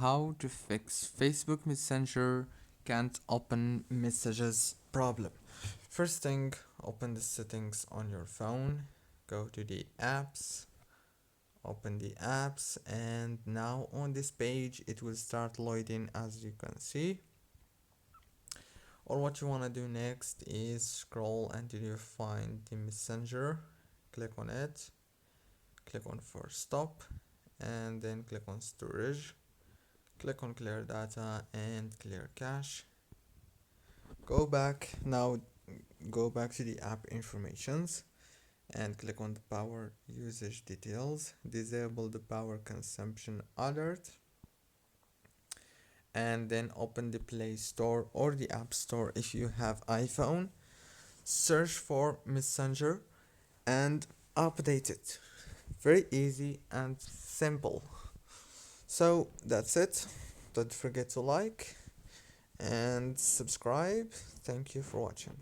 how to fix Facebook Messenger can't open messages problem. First thing, open the settings on your phone, go to the apps, open the apps, and now on this page it will start loading as you can see. Or what you want to do next is scroll until you find the messenger, click on it, click on force stop, and then click on storage, click on clear data and clear cache. Go back now, go back to the app informations and click on the power usage details, disable the power consumption alert, and then open the Play Store or the App Store if you have iPhone. Search for Messenger and update it. Very easy and simple. So that's it. Don't forget to like and subscribe. Thank you for watching.